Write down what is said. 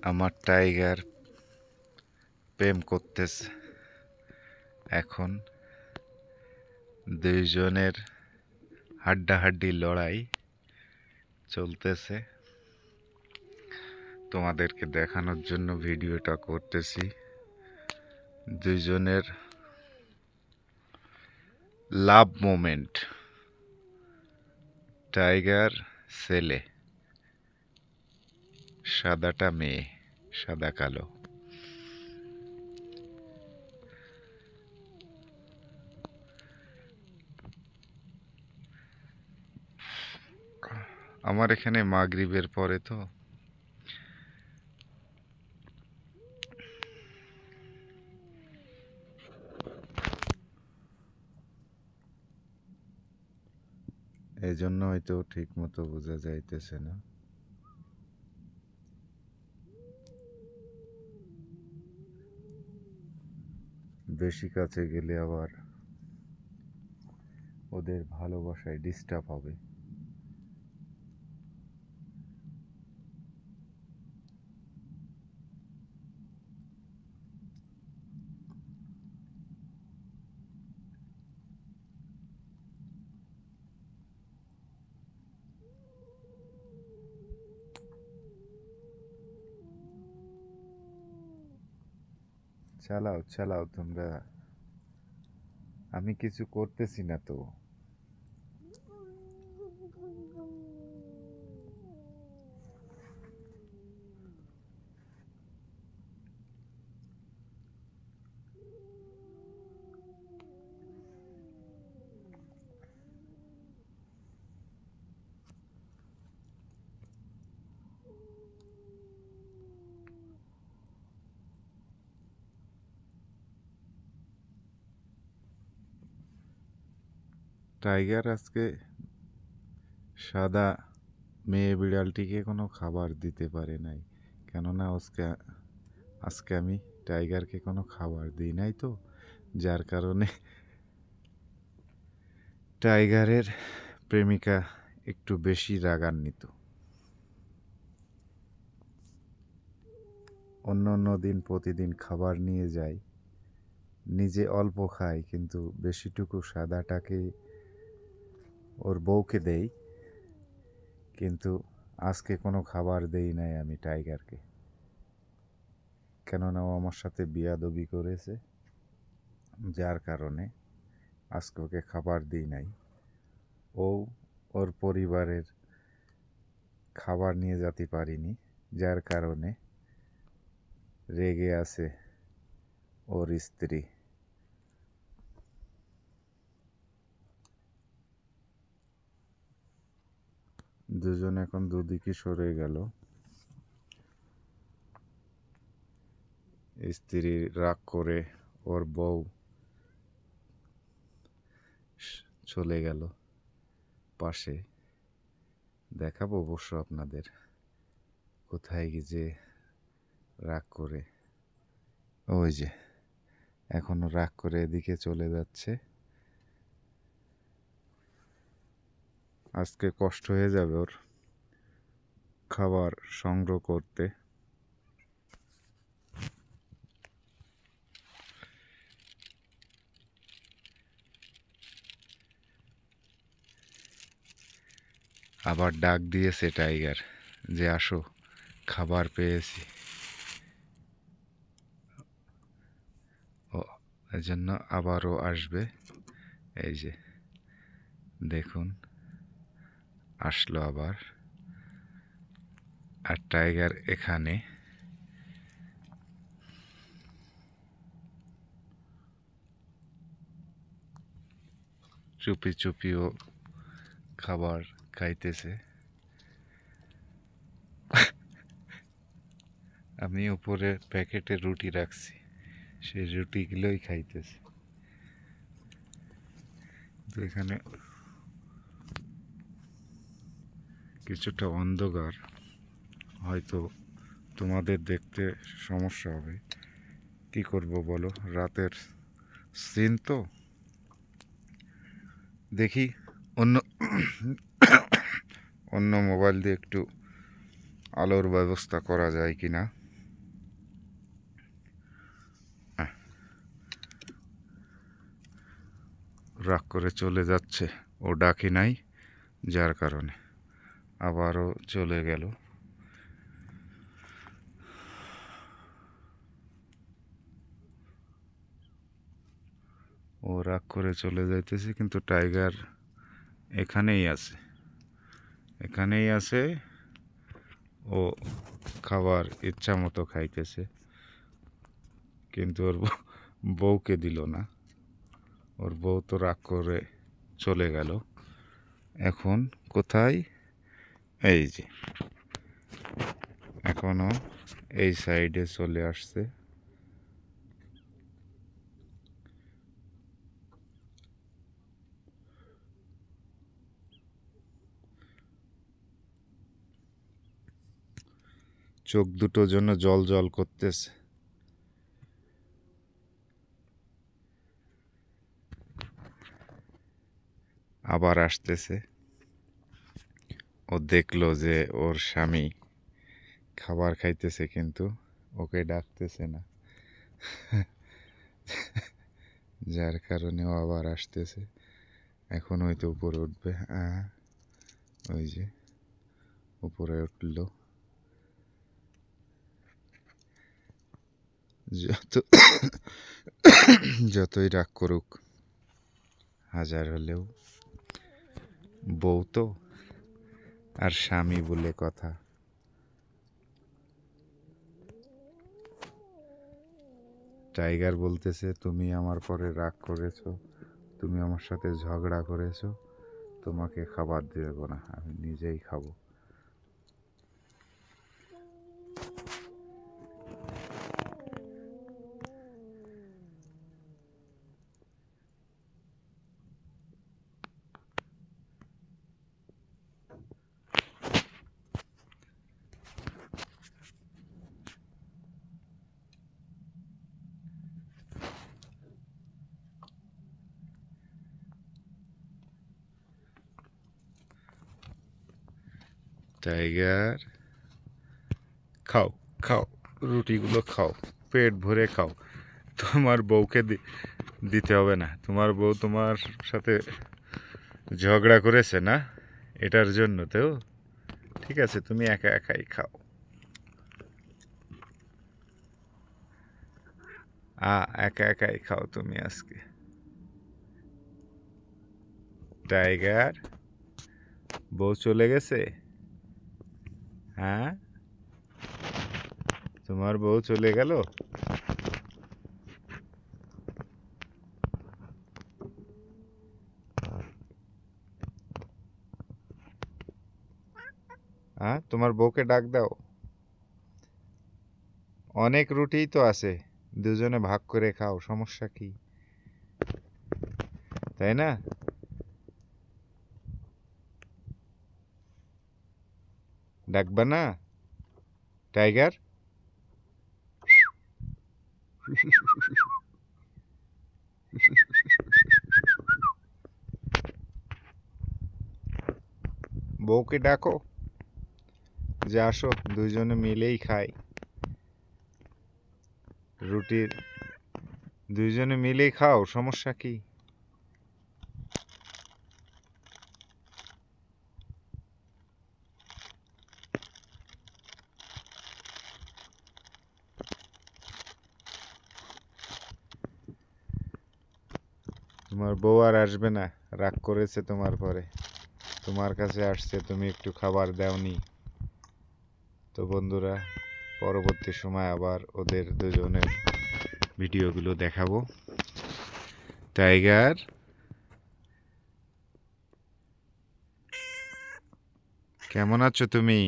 আমার টাইগার প্রেম করতেছে। এখন দুইজনের হাড্ডাহাড্ডি লড়াই চলতেছে। তোমাদেরকে দেখানোর জন্য ভিডিওটা করতেছি। দুইজনের লাভ মোমেন্ট। টাইগার ছেলে, সাদাটা মেয়ে, সাদা কালো। আমার এখানে মাগরিবের পরে তো এই জন্য হয়তো ঠিক মতো বোঝা যাইতেছে না। বেশি কাছে গেলে আবার ওদের ভালোবাসায় ডিস্টার্ব হবে। চালাও চালাও তোমরা, আমি কিছু করতেছি না তো। টাইগার আজকে সাদা মেয়ে বিড়ালটিকে কোনো খাবার দিতে পারে নাই, কেননা আজকে আমি টাইগারকে কোনো খাবার দিই নাই তো, যার কারণে টাইগারের প্রেমিকা একটু বেশি রাগান্বিত। অন্য অন্য দিন প্রতিদিন খাবার নিয়ে যায়, নিজে অল্প খায়, কিন্তু বেশিটুকু সাদাটাকে ওর বউকে দেই, কিন্তু আজকে কোনো খাবার দেই নাই আমি টাইগারকে, কেননা ও আমার সাথে বিয়াদবি করেছে, যার কারণে আজকে ওকে খাবার দিই নাই। ও ওর পরিবারের খাবার নিয়ে যেতে পারিনি, যার কারণে রেগে আছে ওর স্ত্রী। দুজন এখন দুদিকে সরে গেল। স্ত্রী রাগ করে ওর বউ চলে গেল পাশে। দেখাবো অবশ্য আপনাদের কোথায় যে রাগ করে। ওই যে এখনো রাগ করে এদিকে চলে যাচ্ছে। আজকে কষ্ট হয়ে যাবে ওর খাবার সংগ্রহ করতে। আবার ডাক দিয়েছে টাইগার যে আসো, খাবার পেয়েছি। ও এজন্য আবারও আসবে। এই যে দেখুন, আসলো আবার। আর টাইগার এখানে চুপি চুপিও খাবার খাইতেছে। আমি উপরে প্যাকেটে রুটি রাখছি, সেই রুটিগুলোই খাইতেছে। তো এখানে কিছুটা অন্ধকার, হয়তো তোমাদের দেখতে সমস্যা হবে। কি করব বলো, রাতের সিন তো। দেখি অন্য অন্য মোবাইল দিয়ে একটু আলোর ব্যবস্থা করা যায় কি না। রাগ করে চলে যাচ্ছে, ও ডাকি নাই যার কারণে আবারও চলে গেল। ও রাগ করে চলে যাইতেছে, কিন্তু টাইগার এখানেই আছে, এখানেই আছে। ও খাবার ইচ্ছা মতো খাইতেছে, কিন্তু ওর বউকে দিল না। ওর বউ তো রাগ করে চলে গেল। এখন কোথায়? এই যে এখনো এই সাইডে চলে আসছে। চোখ দুটোর জন্য জল জল করতেছে। আবার আসতেছে। ও দেখলো যে ওর স্বামী খাবার খাইতেছে, কিন্তু ওকে ডাকতেছে না, যার কারণে ও আবার আসতেছে। এখন হয়তো উপরে উঠবে। ওই যে উপরে উঠলো। যতই রাগ করুক, হাজার হলেও বউ তো, আর স্বামী বলে কথা। টাইগার বলতেছে, তুমি আমার পরে রাগ করেছো, তুমি আমার সাথে ঝগড়া করেছো, তোমাকে খাবার দেব না, আমি নিজেই খাবো। টাইগার, খাও খাও, রুটিগুলো খাও, পেট ভরে খাও। তোমার বউকে দিতে হবে না। তোমার বউ তোমার সাথে ঝগড়া করেছে না, এটার জন্য তো। ঠিক আছে, তুমি একা একাই খাও। একা একাই খাও তুমি আজকে। টাইগার, বউ চলে গেছে? হ্যাঁ, তোমার বউ চলে গেল? তোমার বউকে ডাক দাও। অনেক রুটিই তো আছে, দুজনে ভাগ করে খাও, সমস্যা কি? তাই না? ডাকবা না টাইগার? বউকে ডাকো যে আসো, দুইজনে মিলেই খাই রুটির। দুইজনে মিলেই খাও, সমস্যা কি? তোমার বউ আর আসবে না, রাগ করেছে তোমার পরে, তোমার কাছে আসছে, তুমি একটু খাবার দাওনি। তো বন্ধুরা, পরবর্তী সময় আবার ওদের দুজনের ভিডিওগুলো দেখাবো। টাইগার, কেমন আছো তুমি?